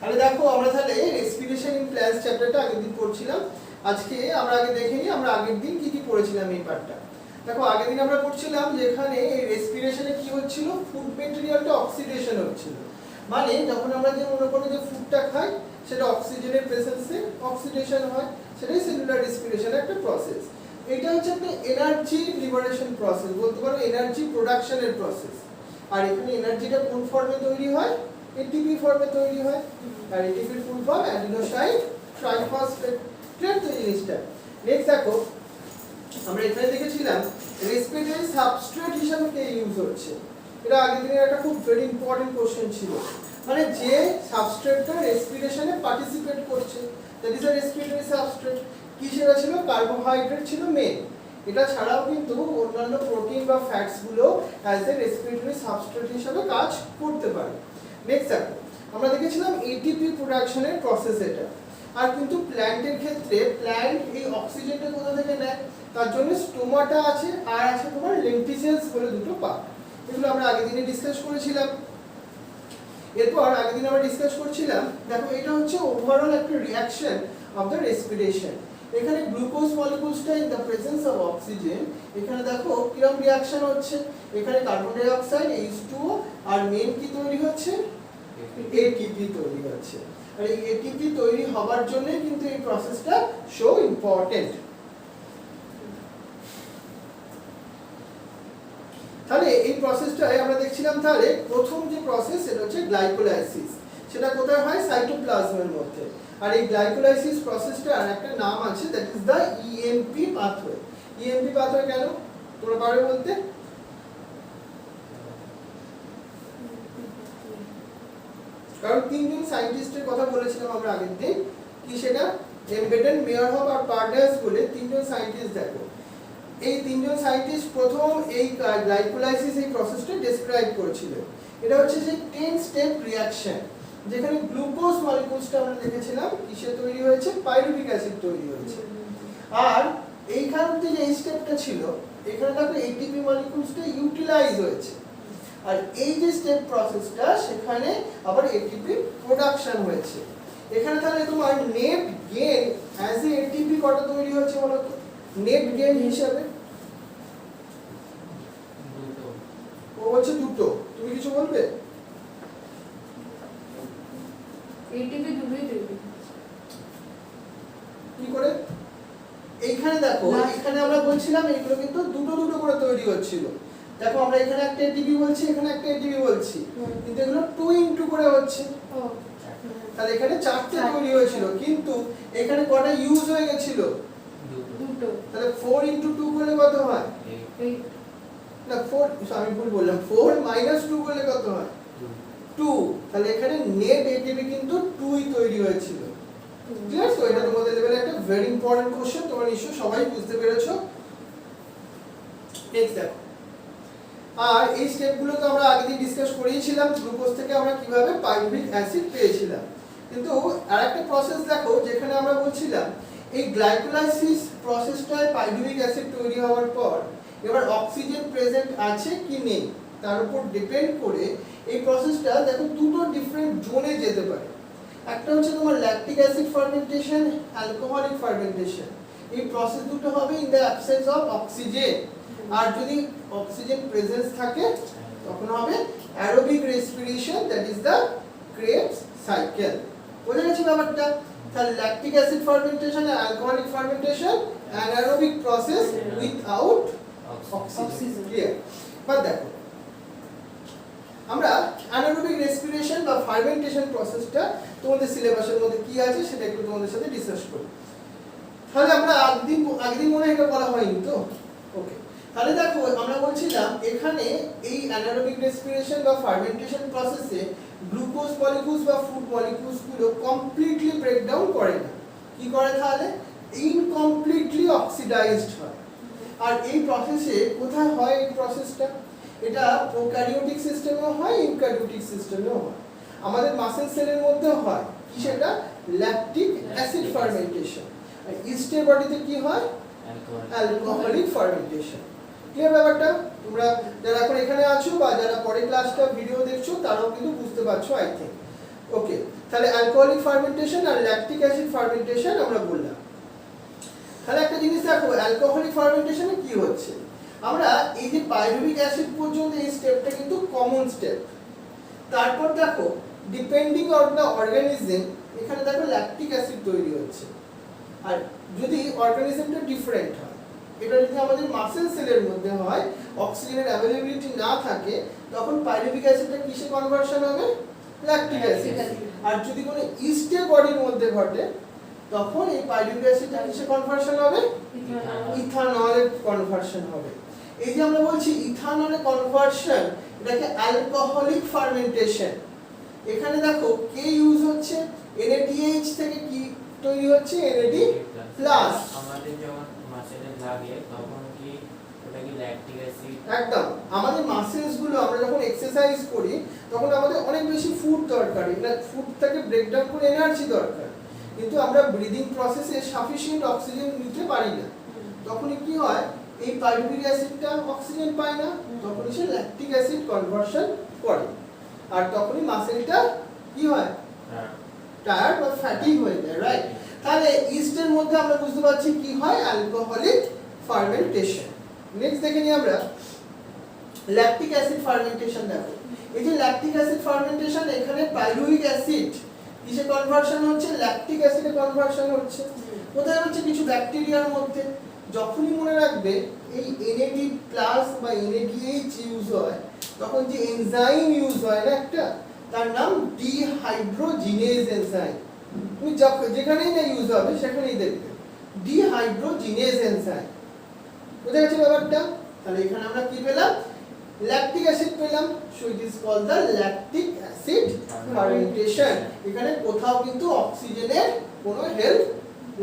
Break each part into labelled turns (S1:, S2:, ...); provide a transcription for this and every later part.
S1: তাহলে দেখো আমরা তাহলে রেসপিরেশন ইন প্ল্যান্টস চ্যাপ্টারটা আগের দিন পড়ছিলাম। আজকে আমরা আগে দেখে নিই আমরা আগের দিন কি কি পড়েছিলাম এই পার্টটা। দেখো আগের দিন আমরা পড়ছিলাম যে এখানে এই রেসপিরেশনে কি হচ্ছিল, ফুড মেটেরিয়ালটা অক্সিডেশন হচ্ছিল। মানে যখন আমরা যে মনে করো যে ফুডটা খাই সেটা অক্সিজেনের প্রেজেন্সে অক্সিডেশন হয়, সেটাই সেলুলার রেসপিরেশনের একটা প্রসেস। এটা হচ্ছে একটা এনার্জি লিবারেশন প্রসেস, বলতে পারো এনার্জি প্রোডাকশনের প্রসেস। আর এখানে এনার্জিটা কোন ফর্মে তৈরি হয়, এটিপি ফর্মে তৈরি হয়। আর এটিপির full form adenosine triphosphate. Clear তো জিনিসটা? নেক্সট দেখো আমরা এখানে দেখেছিলাম রেসপিরেটরি সাবস্ট্রেট হিসেবে কে ইউজ হচ্ছে। এটা আগের দিনের একটা খুব ভেরি ইম্পর্টেন্ট কোশ্চেন ছিল। মানে যে সাবস্ট্রেটটা রেসপিরেশনে পার্টিসিপেট করছে, that is a respiratory substrate. কি সেটা ছিল? কার্বোহাইড্রেট ছিল মেন। এটা ছাড়াও কিন্তু অন্যান্য প্রোটিন বা ফ্যাটস গুলো অ্যাজ এ রেসপিরেটরি সাবস্ট্রেট হিসেবে কাজ করতে পারে। নেক্সট দেখো আমরা দেখেছিলাম এটিপি প্রোডাকশনের প্রসেস এটা। আর কিন্তু প্ল্যান্টের ক্ষেত্রে প্ল্যান্ট এই অক্সিজেনটা কোথা থেকে নেয়? তার জন্য স্টোমাটা আছে আর আছে তোমার লেন্টিসেলস বলে দুটো পার্ট। এগুলো আমরা আগের দিনে ডিসকাস করেছিলাম। এরপর আগের দিন আমরা ডিসকাস করছিলাম, দেখো এটা হচ্ছে ওভারঅল একটা রিঅ্যাকশন অফ দ্য রেসপিরেশন। এখানে গ্লুকোজ মলিকিউলসটা in the presence of oxygen, এখানে দেখো কিরকম রিঅ্যাকশন হচ্ছে। এখানে কার্বন ডাই অক্সাইড H2O আর মেন কি তৈরি হচ্ছে? এটিপি তৈরি হচ্ছে। আর এই এটিপি তৈরি হওয়ার জন্য কিন্তু এই প্রসেসটা সো ইম্পর্টেন্ট। তাহলে এই প্রসেসটাই আমরা দেখছিলাম। তাহলে প্রথম যে প্রসেস সেটা হচ্ছে গ্লাইকোলাইসিস। সেটা কোথায় হয়? সাইটোপ্লাজমের মধ্যে। আর এই গ্লাইকোলাইসিস প্রসেসটার আর একটা নাম আছে, that is the EMP pathway. EMP pathway কেন তোমরা পারবে বলতে? কারণ তিনজন সায়েন্টিস্টের কথা বলেছিলাম আমরা আগের দিন। কি সেটা? এমবেডেন, মেয়ারহফ আর পার্ডার্স বলে তিনজন সায়েন্টিস্ট। দেখো এই তিনজন সায়েন্টিস্ট প্রথম এই গ্লাইকোলাইসিস এই প্রসেসটা ডেসক্রাইব করেছিলেন। এটা হচ্ছে যে 10 স্টেপ রিঅ্যাকশন, যেখানে গ্লুকোজ মলিকিউলসটা আমরা দেখেছিলাম কিসে তৈরি হয়েছে? পাইরুভিক অ্যাসিড তৈরি হয়েছে। আর এইখান থেকে যে এই স্টেপটা ছিল, এখানে দেখো এটিপি মলিকিউলসটা ইউটিলাইজ হয়েছে। আর এই যে স্টেপ প্রসেসটা সেখানে আবার এটিপি প্রোডাকশন হয়েছে। এখানে তাহলে তোমার net gain as a ATP কত তৈরি হয়েছে বলো তো? নেট গেইন হিসাবে ও হচ্ছে দুটো। তুমি কিছু বলবে?
S2: এটিপি দুটোই তৈরি
S1: কি করে? এইখানে দেখো এখানে আমরা বলছিলাম এগুলো কিন্তু দুটো দুটো করে তৈরি হচ্ছিল। দেখো আমরা এখানে একটা এটিপি বলছি, এখানে একটা এটিপি বলছি, কিন্তু এগুলো 2 ইনটু করে হচ্ছে। তাহলে এখানে চারটে তৈরি হয়েছিল, কিন্তু এখানে কটা ইউজ হয়ে গেছিল?
S2: দুটো।
S1: তাহলে 4 ইনটু 2 করলে কত হয়?
S2: 8।
S1: না 4, আমি ভুল বললাম। 4 মাইনাস 2 করলে কত হয়? 2। তাহলে এখানে নেট এটিপি কিন্তু 2ই তৈরি হয়েছিল। ক্লিয়ার? তো এটা তোমাদের লেভেলে একটা ভেরি ইম্পর্টেন্ট কোশ্চেন, তোমরা নিশ্চয়ই সবাই বুঝতে পেরেছো। নেক্সট দেখো, আর এই স্টেপগুলো তো আমরা আগে দিন ডিসকাস করেইছিলাম, গ্লুকোজ থেকে আমরা কিভাবে পাইরুভিক অ্যাসিড পেয়েছিলাম। কিন্তু আরেকটা প্রসেস দেখো যেখানে আমরা বলছিলাম এই গ্লাইকোলাইসিস প্রসেসটায় পাইরুভিক অ্যাসিড তৈরি হওয়ার পর এবার অক্সিজেন প্রেজেন্ট আছে কি নেই তার উপর ডিপেন্ড করে এই প্রসেসটা দেখো দুটো ডিফারেন্ট জোনে যেতে পারে। একটা হচ্ছে তোমার lactic acid fermentation, alcoholic fermentation. এই প্রসেস দুটো হবে in the absence of oxygen. আর যদি অক্সিজেন প্রেজেন্স থাকে তখন হবে aerobic respiration, that is the Krebs cycle. বোঝা গেছে ব্যাপারটা? তাহলে ল্যাকটিক অ্যাসিড ফার্মেন্টেশন আর alcoholic fermentation anaerobic process without oxygen. Clear? But দেখো আমরা অ্যানারোবিক রেসপিরেশন বা ফার্মেন্টেশন প্রসেসটা তোমাদের সিলেবাসের মধ্যে কি আছে সেটা একটু তোমাদের সাথে ডিসকাস করি। তাহলে আমরা আগদিন মনে এটা বলা হয়নি তো? ওকে, তাহলে দেখো আমরা বলছিলাম এখানে এই অ্যানারোবিক রেসপিরেশন বা ফার্মেন্টেশন প্রসেসে গ্লুকোজ মলিকিউলস বা ফুড মলিকিউলস গুলো কমপ্লিটলি ব্রেকডাউন করে না। কি করে তাহলে? ইনকমপ্লিটলি অক্সিডাইজড হয়। আর এই প্রসেসে কোথায় হয় এই প্রসেসটা? এটা প্রোক্যারিওটিক সিস্টেমেও হয়, ইউক্যারিওটিক সিস্টেমেও হয়। আমাদের মাসেল সেলের মধ্যে হয় কি সেটা? Lactic acid fermentation. আর ইস্টের বডিতে কি হয়? Alcoholic fermentation. ক্লিয়ার ব্যাপারটা? তোমরা যারা এখন এখানে আছো বা যারা পরে ক্লাসটা ভিডিও দেখছো তারাও কিন্তু বুঝতে পারছো আই থিংক। ওকে, তাহলে অ্যালকোহলিক ফার্মেন্টেশন আর ল্যাকটিক অ্যাসিড ফার্মেন্টেশন আমরা বললাম। তাহলে একটা জিনিস দেখো, অ্যালকোহলিক ফার্মেন্টেশনে কি হচ্ছে, আমরা এই যে পাইরুভিক অ্যাসিড পর্যন্ত এই স্টেপটা কিন্তু কমন স্টেপ। তারপর দেখো ডিপেন্ডিং অন দ্য অর্গানিজম, এখানে দেখো ল্যাকটিক অ্যাসিড তৈরি হচ্ছে। আর যদি অর্গানিজমটা ডিফারেন্ট হয়, এটা যদি আমাদের মাসেল সেলের মধ্যে হয়, অক্সিজেনের অ্যাভেলেবিলিটি না থাকে, তখন পাইরুভিক অ্যাসিডটা কিসে কনভার্সন হবে? Lactic acid. আর যদি কোনো ইস্টে বডির মধ্যে ঘটে, তখন এই পাইরুভিক অ্যাসিডটা কিসে কনভার্সন হবে? ইথানলে কনভার্সন হবে। এই যে আমরা বলছি ইথানলে কনভার্সন, এটাকে অ্যালকোহলিক ফার্মেন্টেশন। এখানে দেখো কে ইউজ হচ্ছে, NADH থেকে কি তৈরি হচ্ছে? NAD plus.
S3: আমাদের যখন মাসেলে লাগে তখন কি ওটা কি ল্যাকটিক অ্যাসিড?
S1: একদম, আমাদের মাসেলস গুলো আমরা যখন এক্সারসাইজ করি তখন আমাদের অনেক বেশি ফুড দরকার, এটা ফুড থেকে ব্রেকডাউন করে এনার্জি দরকার, কিন্তু আমরা ব্রিদিং প্রসেসে সাফিসিয়েন্ট অক্সিজেন নিতে পারি না। তখনই কি হয়, এই পাইরুভিক অ্যাসিডটা অক্সিজেন পায় না, তখনই সে ল্যাকটিক অ্যাসিড কনভার্সন করে। আর তখনই মাসেলটা কি হয়? টায়ার্ড বা ফ্যাটিগ হয়ে যায়, রাইট? তাহলে ইস্টের মধ্যে আমরা বুঝতে পারছি কি হয়? Alcoholic fermentation. নেক্সট দেখে নিই আমরা ল্যাকটিক অ্যাসিড ফার্মেন্টেশন। দেখো এই যে ল্যাকটিক অ্যাসিড ফার্মেন্টেশন, এখানে পাইরুভিক অ্যাসিড কিসে কনভার্সন হচ্ছে? ল্যাকটিক অ্যাসিডে কনভার্সন হচ্ছে। কোথায় হচ্ছে? কিছু ব্যাকটেরিয়ার মধ্যে। যখনই মনে রাখবে এই NAD প্লাস বা NADH ইউজ হয়, তখন যে এনজাইম ইউজ হয় না একটা, তার নাম ডিহাইড্রোজিনেজ এনজাইম। তুমি যেখানেই না ইউজ হবে সেখানেই দেখবে ডিহাইড্রোজিনেজ এনজাইম। বুঝা গেছে ব্যাপারটা? তাহলে এখানে আমরা কি পেলাম? ল্যাকটিক অ্যাসিড পেলাম, so it is called the lactic acid fermentation. এখানে কোথাও কিন্তু অক্সিজেনের কোনো হেল্প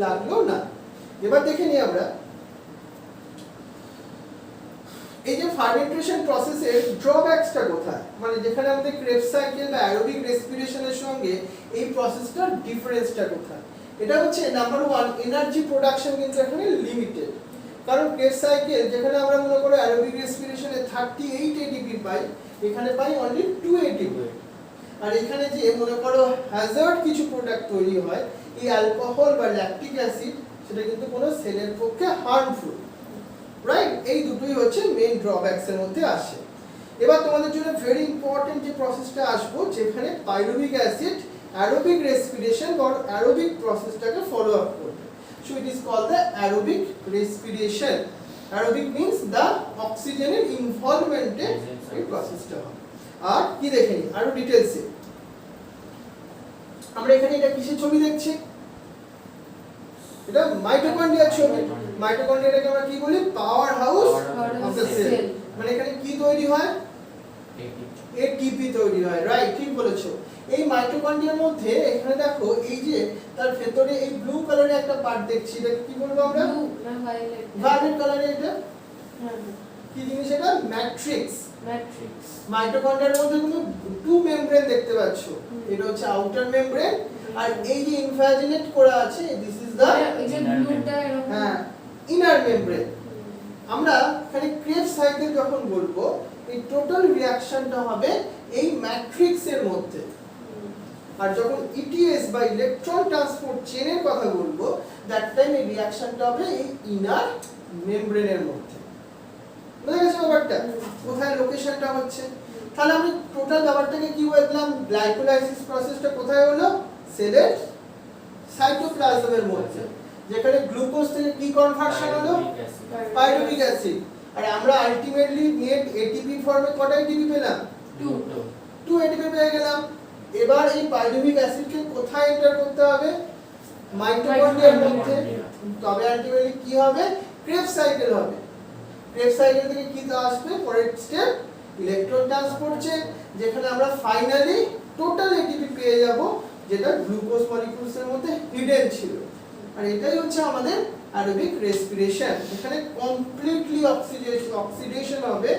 S1: লাগলো না। এবার দেখে নিই আমরা এই যে ফার্মেন্টেশন প্রসেসের ড্রব্যাকসটা কোথায়, মানে যেখানে আমাদের ক্রেবস সাইকেল বা অ্যারোবিক রেসপিরেশনের সঙ্গে এই প্রসেসটার ডিফারেন্সটা কোথায়? এটা হচ্ছে নাম্বার 1, এনার্জি প্রোডাকশন কিন্তু এখানে লিমিটেড। কারণ ক্রেবস সাইকেল যেখানে আমরা মনে করো অ্যারোবিক রেসপিরেশনে 38 ATP পাই, এখানে পাই অনলি 2 ATP। আর এখানে যে মনে করো হ্যাজার্ড কিছু প্রোডাক্ট তৈরি হয়, এই অ্যালকোহল বা ল্যাকটিক অ্যাসিড, সেটা কিন্তু কোনো সেলের পক্ষে হার্মফুল, রাইট? এই দুটোই হচ্ছে মেইন ড্রব্যাকস এর মধ্যে আসে। এবার তোমাদের জন্য ভেরি ইম্পর্টেন্ট যে প্রসেসটা আসবো, যেখানে পাইরুভিক অ্যাসিড অ্যারোবিক রেসপিরেশন বা অ্যারোবিক প্রসেসটাকে ফলো আপ করবে। So it is called the aerobic respiration. Aerobic means the অক্সিজেনের ইনভলভমেন্টে এই প্রসেসটা হয়। আর কি দেখে নিই আরো ডিটেইলসে, আমরা এখানে এটা কিসের ছবি দেখছি? এটা মাইটোকন্ড্রিয়ার ছবি। মাইটোকন্ড্রিয়াটাকে আমরা কি বলি? Power house of the cell. মানে এখানে কি তৈরি হয়? ATP তৈরি হয়, রাইট? ঠিক বলেছো। এই মাইটোকন্ড্রিয়ার মধ্যে এখানে দেখো এই যে তার ভেতরে এই ব্লু কালারের একটা পার্ট দেখছি, এটা কি বলবো আমরা? ভায়োলেট কালারের। এটা কি জিনিস? এটা ম্যাট্রিক্স। মাইটোকন্ড্রিয়ার মধ্যে তুমি 2 মেমব্রেন দেখতে পাচ্ছ, এটা হচ্ছে আউটার মেমব্রেন, আর এই যে ইনফ্যাজিনেট করা আছে, this is the inner membrane. আমরা এখানে ক্রেবস সাইকেল যখন বলবো, এই টোটাল রিঅ্যাকশনটা হবে এই ম্যাট্রিক্সের মধ্যে। আর যখন ETS বা ইলেকট্রন ট্রান্সপোর্ট চেনের কথা বলবো, দ্যাট টাইম এই রিঅ্যাকশনটা হবে এই ইনার মেমব্রেনের মধ্যে। বুঝা গেছে ব্যাপারটা? কোথায় লোকেশনটা হচ্ছে? তাহলে আমি টোটাল ব্যাপারটাকে কি বললাম? গ্লাইকোলাইসিস প্রসেসটা কোথায় হলো? সেলের সাইটোপ্লাজমের মধ্যে, যেখানে গ্লুকোজ থেকে কি কনভার্সন হলো? Pyruvic acid. আর আমরা আলটিমেটলি নেট ATP ফর্মে কটা ATP পেলাম? 2 ATP পেয়ে গেলাম। এবার এই পাইরুভিক অ্যাসিডকে কোথায় এন্টার করতে হবে? মাইটোকন্ড্রিয়ার মধ্যে। তবে আলটিমেটলি কি হবে? ক্রেবস সাইকেল হবে। ক্রেবস সাইকেল থেকে কি আসবে? পরের স্টেপ ইলেকট্রন ট্রান্সপোর্ট চেন, যেখানে আমরা ফাইনালি টোটাল ATP পেয়ে যাব, যেটা গ্লুকোজ মলিকিউলস এর মধ্যে হিডেন ছিল। আর এটাই হচ্ছে আমাদের অ্যারোবিক রেসপিরেশন, যেখানে কমপ্লিটলি অক্সিডেশন হবে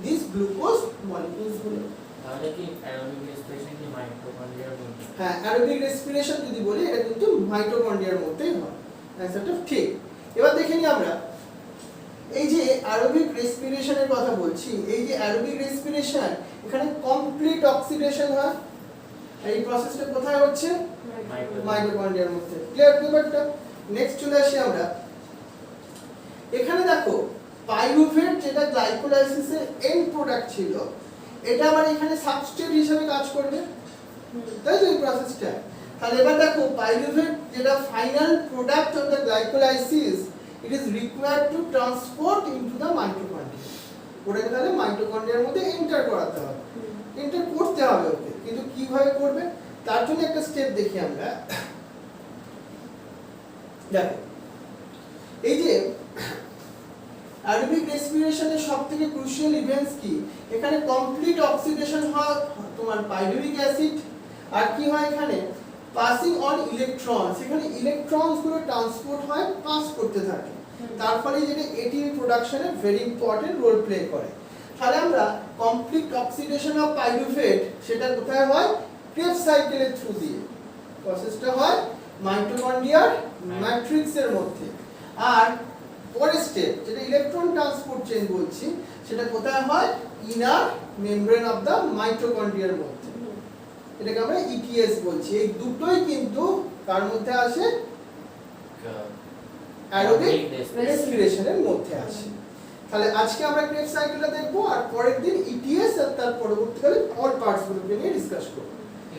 S1: দিস গ্লুকোজ মলিকিউলস গুলো।
S3: তাহলে কি অ্যারোবিক রেসপিরেশন কি মাইটোকন্ড্রিয়ার মধ্যে?
S1: হ্যাঁ, অ্যারোবিক রেসপিরেশন যদি বলি, এটা কিন্তু মাইটোকন্ড্রিয়ার মধ্যেই হয়। অ্যান্সারটা ঠিক। এবার দেখে নিই আমরা এই যে অ্যারোবিক রেসপিরেশনের কথা বলছি, এই যে অ্যারোবিক রেসপিরেশন, এখানে কমপ্লিট অক্সিডেশন হয়। এই প্রসেসটা কোথায় হচ্ছে?
S3: Mitochondria।
S1: মাইটোকন্ড্রিয়ার মধ্যে। ক্লিয়ার ব্যাপারটা? নেক্সট চলে আসি আমরা, এখানে দেখো পাইরুভেট যেটা গ্লাইকোলাইসিসের এন্ড প্রোডাক্ট ছিল, এটা আবার এখানে সাবস্ট্রেট হিসেবে কাজ করবে, তাই তো এই প্রসেসটা। তাহলে এবার দেখো পাইরুভেট যেটা final product of the glycolysis, it is required to transport into the mitochondria. ওটাকে তাহলে মাইটোকন্ড্রিয়ার মধ্যে এন্টার করাতে হবে, এন্টার করতে হবে ওকে, কিন্তু কিভাবে করবে তার জন্য একটা স্টেপ দেখি আমরা। দেখো এই যে অ্যারোবিক রেসপিরেশনের সবথেকে ক্রুশিয়াল ইভেন্টস কি, এখানে কমপ্লিট অক্সিডেশন হয় তোমার পাইরুভিক অ্যাসিড, আর কি হয় এখানে পাসিং অন ইলেকট্রনস, এখানে ইলেকট্রনস গুলো ট্রান্সপোর্ট হয়, পাস করতে থাকে, তার ফলে যেটা এটিপি প্রোডাকশনে ভেরি ইম্পর্টেন্ট রোল প্লে করে। তাহলে আমরা কমপ্লিট অক্সিডেশন অফ পাইরুভেট সেটা কোথায় হয়? ক্রেবস সাইকেলের থ্রু দিয়ে প্রসেসটা হয় মাইটোকন্ড্রিয়ার ম্যাট্রিক্সের মধ্যে। আর পরের স্টেপ যেটা ইলেকট্রন ট্রান্সপোর্ট চেইন বলছি, সেটা কোথায় হয়? ইনার মেমব্রেন অফ দ্য মাইটোকন্ড্রিয়ার মধ্যে, এটাকে আমরা ইটিএস বলছি। এই দুটোই কিন্তু কার মধ্যে আসে? অ্যারোবিক রেসপিরেশনের মধ্যে আসে। তাহলে আজকে আমরা ক্রেবস সাইকেলটা দেখবো, আর পরের দিন ইটিএস আর তার পরবর্তীকালে অল পার্টস গুলোকে নিয়ে ডিসকাস করব।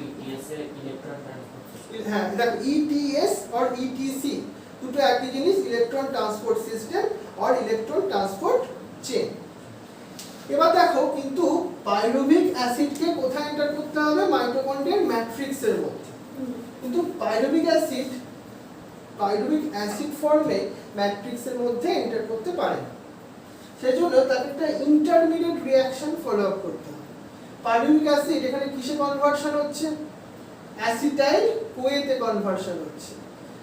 S3: ইটিএস এর ইলেকট্রন ট্রান্সপোর্ট।
S1: হ্যাঁ দেখো ইটিএস আর ইটিসি দুটো একই জিনিস, ইলেকট্রন ট্রান্সপোর্ট সিস্টেম আর ইলেকট্রন ট্রান্সপোর্ট চেইন। এবার দেখো কিন্তু পাইরুভিক অ্যাসিডকে কোথায় এন্টার করতে হবে? মাইটোকন্ড্রিয়ার ম্যাট্রিক্সের মধ্যে। কিন্তু পাইরুভিক অ্যাসিড ফর্মে ম্যাট্রিক্সের মধ্যে এন্টার করতে পারে না, সেজন্য তাকে একটা ইন্টারমিডিয়েট রিঅ্যাকশন ফলো আপ করতে হবে। পাইরুভিক অ্যাসিড এখানে কিসে কনভার্সন হচ্ছে? অ্যাসিটাইল কোয়েতে কনভার্সন হচ্ছে।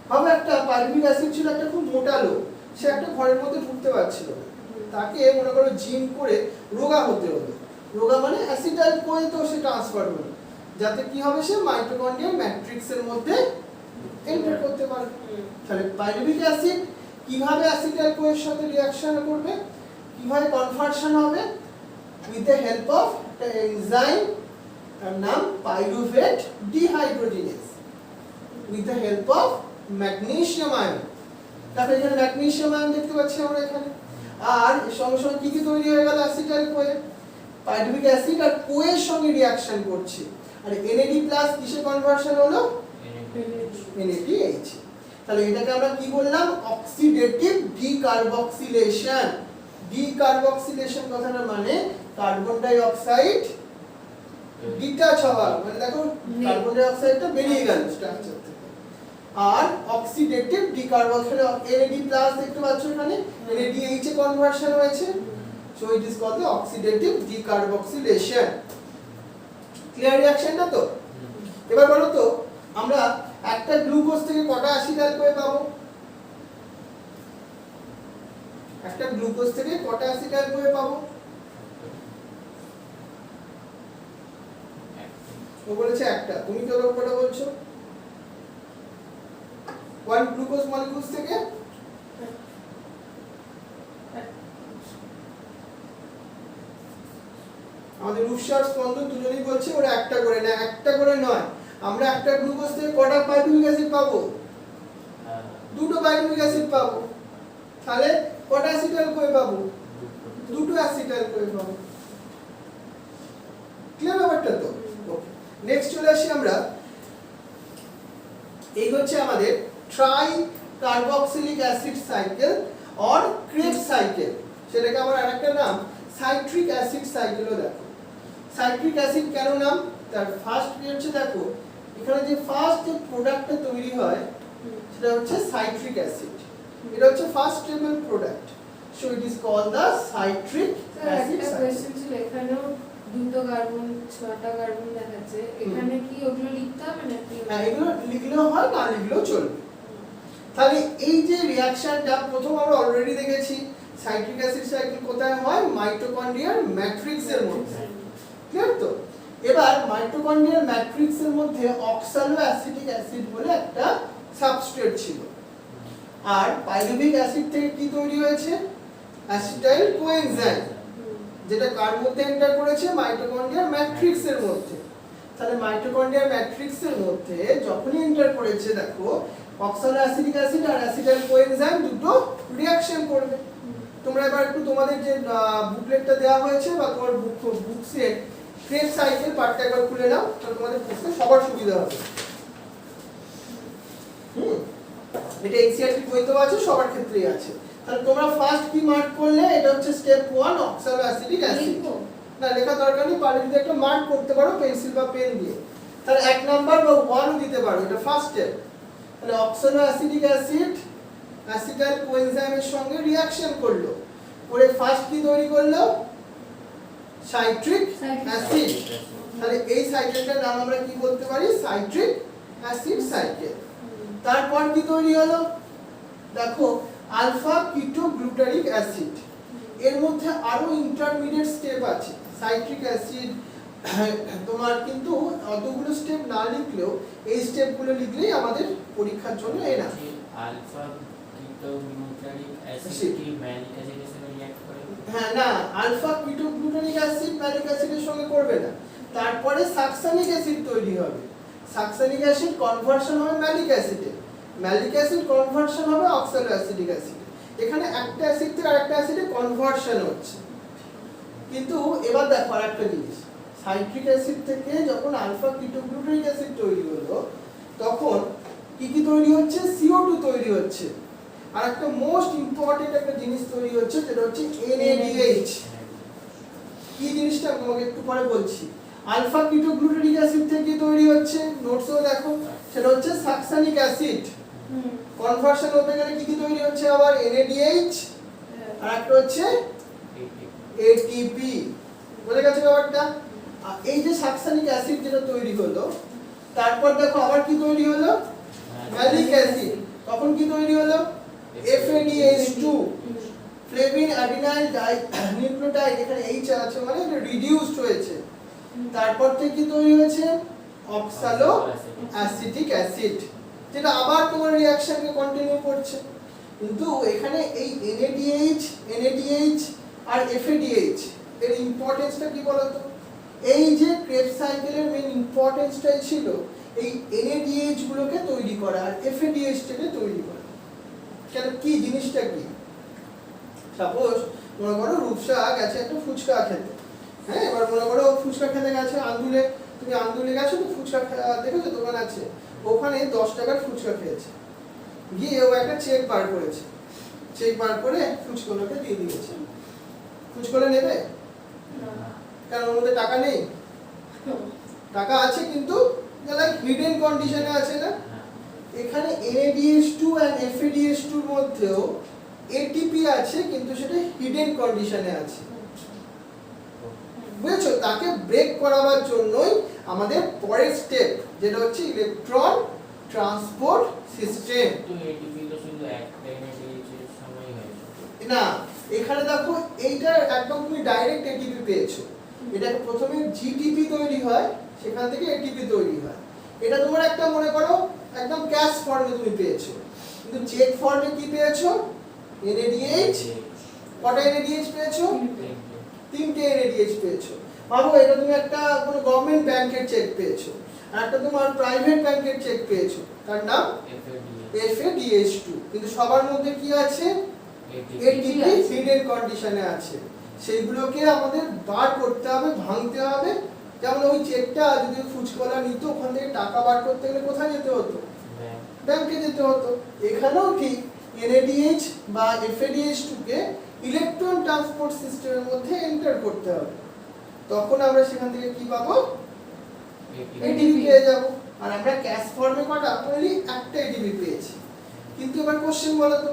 S1: হবে একটা পাইরুভিক অ্যাসিড ছিল একটা খুব মোটা লোক, সে একটা ঘরের মধ্যে ঢুকতে পারছিল না, তাকে মনে করো জিম করে রোগা হতে হলো। রোগা মানে অ্যাসিটাইল কোয়েতেও সে ট্রান্সফার হলো, যাতে কি হবে? সে মাইটোকন্ড্রিয়াল ম্যাট্রিক্সের মধ্যে এন্টার করতে পারবে। তাহলে পাইরুভিক অ্যাসিড কিভাবে অ্যাসিটাইল কোয়ের সাথে রিঅ্যাকশন করবে, কিভাবে কনভার্সন হবে? উইথ দ্য হেল্প অফ একটা এনজাইম, তার নাম pyruvate dehydrogenase, with the help of magnesium ion. তাহলে এখানে ম্যাগনেসিয়াম আয়ন দেখতে পাচ্ছি আমরা এখানে। আর এর সঙ্গে সঙ্গে কি কি তৈরি হয়ে গেল? অ্যাসিটাইল কোয়ে, পাইরুভিক অ্যাসিড আর কোয়ের সঙ্গে রিঅ্যাকশন করছে, আর NAD+ কিসে কনভার্সন হলো? NADH। তাহলে এটাকে আমরা কি বললাম? Oxidative decarboxylation. ডিকার্বক্সিলেশন কথাটা মানে কার্বন ডাই অক্সাইড ডিটাচ হওয়া, মানে দেখো কার্বন ডাই অক্সাইডটা বেরিয়ে গেল স্ট্রাকচার থেকে। আর অক্সিডেটিভ ডিকার্বক্সিলেশন, NAD+ দেখতে পাচ্ছ এখানে NADH এ কনভার্সন হয়েছে, so it is called the oxidative decarboxylation. Clear রিঅ্যাকশনটা তো? এবার বলো তো আমরা একটা গ্লুকোজ থেকে কটা অ্যাসিটাইল কোয়ে পাবো? একটা গ্লুকোজ থেকে কটা অ্যাসিটাইল কোয়ে পাবো? ও বলেছে একটা, তুমি কটা বলছো? 1 গ্লুকোজ মলিকিউলস থেকে আমাদের রূপসার স্পন্দন দুজনেই বলছে ওরা একটা করে না, একটা করে নয়। আমরা একটা গ্লুকোজ থেকে কটা পাইরুভিক অ্যাসিড পাবো? দুটো পাইরুভিক অ্যাসিড পাবো। তাহলে কটা অ্যাসিটাইল কোয়ে পাবো? দুটো অ্যাসিটাইল কোয়ে পাবো। ক্লিয়ার ব্যাপারটা তো? ওকে, নেক্সট চলে আসি আমরা। এই হচ্ছে আমাদের try carboxylic acid cycle or Krebs cycle, সেটাকে আবার আরেকটা নাম সাইট্রিক অ্যাসিড সাইকেলও দেখো। সাইট্রিক অ্যাসিড কেন নাম? তার ফার্স্ট কি হচ্ছে দেখো, এখানে যে ফার্স্ট যে প্রোডাক্টটা তৈরি হয় সেটা হচ্ছে সাইট্রিক অ্যাসিড, এটা হচ্ছে first stable product, so it is called the citric acid cycle.
S2: Question ছিল এখানেও দুটো কার্বন 6টা কার্বন দেখাচ্ছে, এখানে কি ওগুলো লিখতে হবে নাকি?
S1: হ্যাঁ, এগুলো লিখলেও হয়, না লিখলেও চলবে। তাহলে এই যে রিঅ্যাকশনটা প্রথম আমরা অলরেডি দেখেছি, সাইট্রিক অ্যাসিড সাইকেল কোথায় হয়? মাইটোকন্ড্রিয়ার ম্যাট্রিক্সের মধ্যে। ক্লিয়ার তো? এবার মাইটোকন্ড্রিয়াল ম্যাট্রিক্সের মধ্যে অক্সালো অ্যাসিটিক অ্যাসিড বলে একটা সাবস্ট্রেট ছিল, আর পাইরুভিক অ্যাসিড থেকে কি তৈরি হয়েছে? অ্যাসিটাইল কোএনজাইম, যেটা কার মধ্যে এন্টার করেছে? মাইটোকন্ড্রিয়াল ম্যাট্রিক্সের মধ্যে। তাহলে মাইটোকন্ড্রিয়ার ম্যাট্রিক্সের মধ্যে যখনই এন্টার করেছে দেখো অক্সালোঅ্যাসিটিক অ্যাসিড আর অ্যাসিটাইল কোএনজাইম দুটো রিঅ্যাকশন করবে। তোমরা এবার একটু তোমাদের যে বুকলেটটা দেওয়া হয়েছে বা তোমার বুকসের ক্রেবস সাইকেল পার্টটা একবার খুলে নাও, তাহলে তোমাদের বুঝতে সবার সুবিধা হবে। এটা এনসিইআরটি বইতেও আছে, সবার ক্ষেত্রেই আছে। তাহলে তোমরা ফার্স্ট কি মার্ক করলে? এটা হচ্ছে স্টেপ 1 অক্সালোঅ্যাসিটিক অ্যাসিড। না লেখা দরকার নেই, পারলে যদি একটা মার্ক করতে পারো পেন্সিল বা পেন দিয়ে, তাহলে 1 নাম্বার বা 1 দিতে পারো, এটা ফার্স্ট স্টেপ। তাহলে অক্সালোঅ্যাসিটিক অ্যাসিড অ্যাসিটাইল কোএনজাইমের সঙ্গে রিঅ্যাকশন করলো, করে ফার্স্ট কি তৈরি করলো? Citric acid. তাহলে এই সাইকেলটার নাম আমরা কি বলতে পারি? Citric acid cycle. তারপর কি তৈরি হলো? দেখো আলফা কিটোগ্লুটারিক অ্যাসিড। এর মধ্যে আরো ইন্টারমিডিয়েট স্টেপ আছে। সাইট্রিক অ্যাসিড তোমার কিন্তু অতগুলো স্টেপ না লিখলেও এই স্টেপগুলো লিখলেই আমাদের পরীক্ষার জন্য এনা।
S3: আলফা কিটোগ্লুটারিক অ্যাসিড কি ম্যালিক অ্যাসিডের সাথে রিঅ্যাক্ট করে?
S1: হ্যাঁ, না, আলফা কিটোগ্লুটারিক অ্যাসিড ম্যালিক অ্যাসিডের সঙ্গে করবে না। তারপরে সাকসানিক অ্যাসিড তৈরি হবে। সাকসানিক অ্যাসিড কনভার্সন হবে ম্যালিক অ্যাসিডে, ম্যালিক অ্যাসিড কনভার্সন হবে অক্সালোঅ্যাসিটিক অ্যাসিডে। এখানে একটা অ্যাসিড থেকে আরেকটা অ্যাসিডে কনভার্সন হচ্ছে। কিন্তু এবার দেখো আরেকটা জিনিস, সাইট্রিক অ্যাসিড থেকে যখন আলফা কিটোগ্লুটারিক অ্যাসিড তৈরি হলো তখন কি কি তৈরি হচ্ছে? CO2 তৈরি হচ্ছে। আর একটা মোস্ট ইম্পর্টেন্ট একটা জিনিস তৈরি হচ্ছে, যেটা হচ্ছে NADH। কি জিনিসটা তোমাকে একটু পরে বলছি। আলফা কিটোগ্লুটারিক অ্যাসিড থেকে তৈরি হচ্ছে, নোটসও দেখো, সেটা হচ্ছে সাকসানিক অ্যাসিড। কনভার্সন হতে গেলে কি কি তৈরি হচ্ছে? আবার NADH আর একটা হচ্ছে ATP। বুঝে গেছে ব্যাপারটা? এই যে সাকসানিক অ্যাসিড যেটা তৈরি হলো, তারপর দেখো আবার কি তৈরি হলো? Malic acid. তখন কি তৈরি হলো? FADH2, flavin adenyl nucleotide. এখানে H আছে মানে এটা রিডিউসড হয়েছে। তারপর থেকে কি তৈরি হয়েছে? অক্সালোঅ্যাসিটিক অ্যাসিড, যেটা আবার তোমার রিঅ্যাকশনকে কন্টিনিউ করছে। কিন্তু এখানে এই NADH আর FADH এর ইম্পর্টেন্সটা কি বলতো? এই যে ক্রেবস সাইকেলের মেইন ইম্পর্টেন্সটাই ছিল এই NADH গুলোকে তৈরি করা আর FADH টাকে তৈরি করা। কেন, কি জিনিসটা কি? সাপোজ মনে করো রূপসা গেছে একটা ফুচকা খেতে। হ্যাঁ, এবার মনে করো ফুচকা খেতে গেছে আন্দুলে। তুমি আন্দুলে গেছো তো, ফুচকা দেখেছো দোকান আছে, ওখানে 10 টাকার ফুচকা খেয়েছে। গিয়ে ও একটা চেক বার করেছে, চেক বার করে ফুচকাগুলোকে দিয়ে দিয়েছে। ফুচকা নেবে? কারণ ওর মধ্যে টাকা নেই, টাকা আছে কিন্তু হিডেন কন্ডিশনে আছে না। এখানে NADH2 and FADH2 এর মধ্যেও ATP আছে, কিন্তু সেটা হিডেন কন্ডিশনে আছে। বুঝেছো? তাকে ব্রেক করাবার জন্যই আমাদের পরের স্টেপ, যেটা হচ্ছে ইলেকট্রন ট্রান্সপোর্ট সিস্টেম।
S3: তো ATP তো শুধু একটা NADH এর সময় হয়েছে
S1: না, এখানে দেখো এইটা একদম তুমি ডাইরেক্ট ATP পেয়েছো। এটা প্রথমে GTP তৈরি হয়, সেখান থেকে ATP তৈরি হয়। এটা তোমার একটা মনে করো একদম ক্যাশ ফর্মে তুমি পেয়েছো, কিন্তু চেক ফর্মে কি পেয়েছো? NADH। কটা NADH পেয়েছো? 3টে NADH পেয়েছো। ভাবো এটা তুমি একটা কোনো গভর্নমেন্ট ব্যাংকের চেক পেয়েছো, আর একটা তোমার প্রাইভেট ব্যাংকের চেক পেয়েছো, তার নাম FADH2। কিন্তু সবার মধ্যে কি আছে? ATP হিডেন কন্ডিশনে আছে। সেইগুলোকে আমাদের বার করতে হবে, ভাঙতে হবে। যেমন ওই চেকটা যদি ফুচকলা নিত, ওখান থেকে টাকা বার করতে গেলে কোথায় যেতে হতো? ব্যাংকে যেতে হতো। এখানেও ঠিক NADH বা FADH2 কে ইলেকট্রন ট্রান্সপোর্ট সিস্টেমের মধ্যে এন্টার করতে হবে। তখন আমরা সেখান থেকে কি পাবো? ATP পেয়ে যাব। আর আমরা ক্যাশ ফর্মে কটা? অনলি একটা ATP পেয়েছি। কিন্তু এবার কোশ্চেন বলো তো,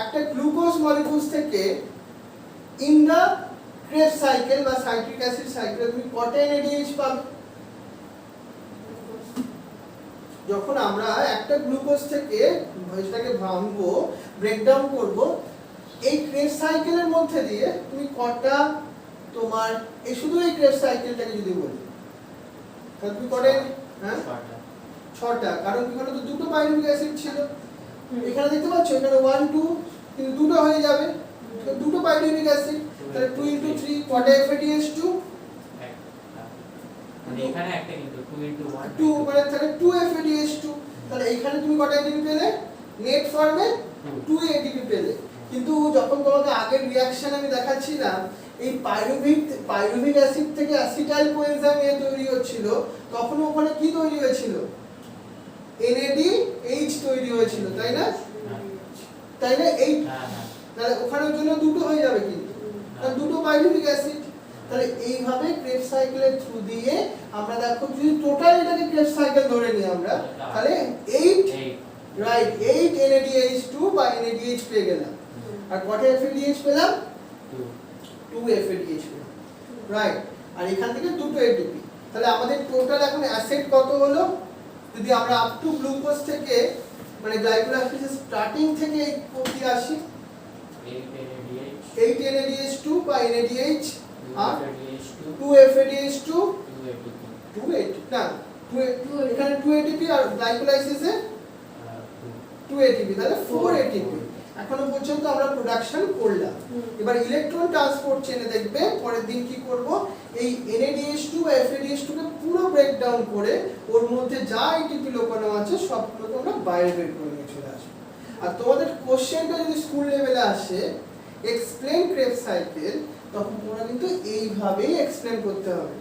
S1: একটা গ্লুকোজ মলিকিউলস থেকে ইন দা ক্রেবস সাইকেল বা সাইট্রিক অ্যাসিড সাইকেলে তুমি কটা NADH পাবে? যখন আমরা একটা গ্লুকোজ থেকে এটাকে ভাঙবো, ব্রেকডাউন করব, এই ক্রেবস সাইকেলের মধ্যে দিয়ে তুমি কটা তোমার এই শুধু এই ক্রেবস সাইকেলটাকে যদি বলি, তাহলে তুমি কটা? হ্যাঁ, 6টা। কারণ কি বলতো, দুটো পাইরুভিক অ্যাসিড ছিল। এখানে দেখতে পাচ্ছ এখানে 1 2, কিন্তু দুটো হয়ে যাবে, তো দুটো পাইরুভিক অ্যাসিড। তাহলে 2 × 3 কটা FADH2?
S3: মানে এখানে একটা কিন্তু 2 into 1
S1: 2 মানে তাহলে 2 FADH2, তাহলে এইখানে তুমি কত ATP পেলে নেট ফর্মে 2 ATP পেলে। কিন্তু যখন তোমাকে আগের রিঅ্যাকশন আমি দেখাচ্ছিলাম এই পাইরুভিক অ্যাসিড থেকে অ্যাসিটাইল কোএনজাইম এ তৈরি হচ্ছিল, তখন ওখানে কি তৈরি হয়েছিল NADH তৈরি হয়েছিল, তাই না? তাই না? এই তাহলে ওখানের জন্য দুটো হয়ে যাবে কিন্তু, তাহলে দুটো পাইরুভিক অ্যাসিড। তাহলে এইভাবে ক্রেবস সাইকেলের থ্রু দিয়ে আমরা দেখো যদি টোটাল এটাকে ক্রেবস সাইকেল ধরে নিই আমরা, তাহলে 8 রাইট 8 NADH2 বা NADH পেয়ে গেলাম। আর কত FADH পেলাম 2 FADH পেলাম, রাইট। আর এখান থেকে দুটো ATP, তাহলে আমাদের টোটাল এখন অ্যাসিড কত হলো? যদি আমরা আপ টু গ্লুকোজ থেকে মানে গ্লাইকোলাইসিস স্টার্টিং থেকে এই অবধি আসি, 8 NADH2 বা NADH আর 2 FADH2 2 8 না 2 এখানে 2 ATP আর গ্লাইকোলাইসিসে 2 ATP, তাহলে 4 ATP এখনো পর্যন্ত আমরা প্রোডাকশন করলাম। এবার ইলেকট্রন ট্রান্সপোর্ট চেনে দেখবে পরের দিন কি করব, এই NADH2 বা FADH2 কে পুরো ব্রেকডাউন করে ওর মধ্যে যা ATP লোকানো আছে সবগুলোকে আমরা বাইরে বের করে নিয়ে চলে আসবো। আর তোমাদের কোশ্চেনটা যদি স্কুল লেভেলে আসে এক্সপ্লেন ক্রেবস সাইকেল, তখন তোমরা কিন্তু এইভাবেই এক্সপ্লেন করতে হবে,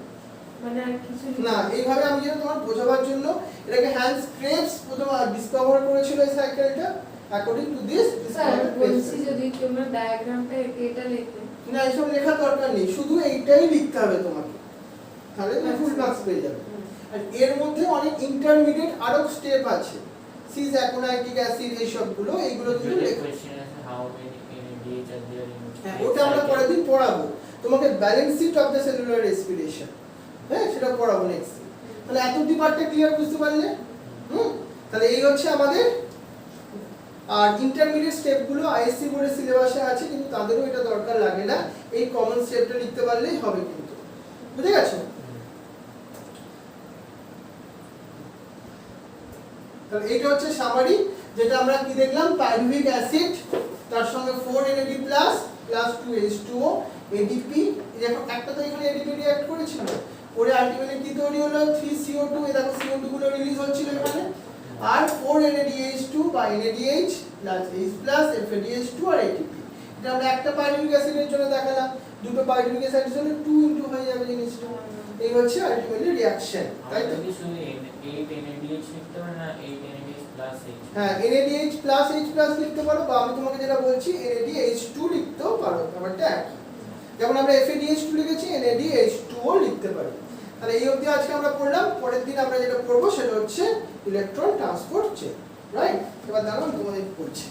S2: মানে আর কিছু
S1: না এইভাবে আমি যেন তোমার বোঝাবার জন্য এটাকে হ্যান্স ক্রেবস প্রথম ডিসকভার করেছিল এই সাইকেলটা অ্যাকর্ডিং টু দিস
S2: স্যার বলছি যদি তোমরা ডায়াগ্রামটা এটা লিখবে
S1: না, এসব লেখার দরকার নেই, শুধু এইটাই লিখতে হবে তোমাকে, তাহলে তুমি ফুল মার্কস পেয়ে যাবে। আর এর মধ্যে অনেক ইন্টারমিডিয়েট আরো স্টেপ আছে, সিস অ্যাকোনাইটিক অ্যাসিড এই সবগুলো, এইগুলো কিন্তু হ্যাঁ ওটা আমরা পরের দিন পড়াবো তোমাকে, balance sheet of the cellular respiration, হ্যাঁ সেটা পড়াবো নেক্সট। তাহলে এত পার্টটা ক্লিয়ার বুঝতে পারলে? তাহলে এই হচ্ছে আমাদের। আর ইন্টারমিডিয়েট স্টেপগুলো আইএসসি বোর্ডের সিলেবাসে আছে, কিন্তু তাদেরও এটা দরকার লাগে না, এই কমন স্টেপটা লিখতে পারলেই হবে কিন্তু, বুঝে গেছো? তাহলে এইটা হচ্ছে সামারি, যেটা আমরা কি দেখলাম, পাইরুভিক অ্যাসিড তার সঙ্গে 4 NAD+ প্লাস 2 H2O ADP, দেখো একটা তো এখানে ADP রিঅ্যাক্ট করেছিল, পরে আলটিমেটলি কি তৈরি হলো 3CO2, এই দেখো CO2 গুলো রিলিজ হচ্ছিল এখানে, আর 4 NADH2 বা NADH plus H plus FADH2 আর ATP। এটা আমরা একটা পাইরুভিক অ্যাসিডের জন্য দেখালাম, দুটো পাইরুভিক অ্যাসিডের জন্য 2 ইনটু হয়ে যাবে জিনিসটা। এই হচ্ছে আলটিমেটলি রিঅ্যাকশন, তাই তো?
S3: যদি শুধু 8 NADH লিখতে পারে না 8 NADH প্লাস H,
S1: হ্যাঁ NADH প্লাস H প্লাস লিখতে পারো, বা আমি তোমাকে যেটা বলছি NADH2 লিখতেও পারো, ব্যাপারটা একই। যেমন আমরা FADH2 লিখেছি NADH2ও লিখতে পারি। তাহলে এই অবধি আজকে আমরা পড়লাম, পরের দিন আমরা যেটা পড়বো সেটা হচ্ছে ইলেকট্রন ট্রান্সপোর্ট চেইন, রাইট? এবার দাঁড়ান তোমাদের পড়ছি।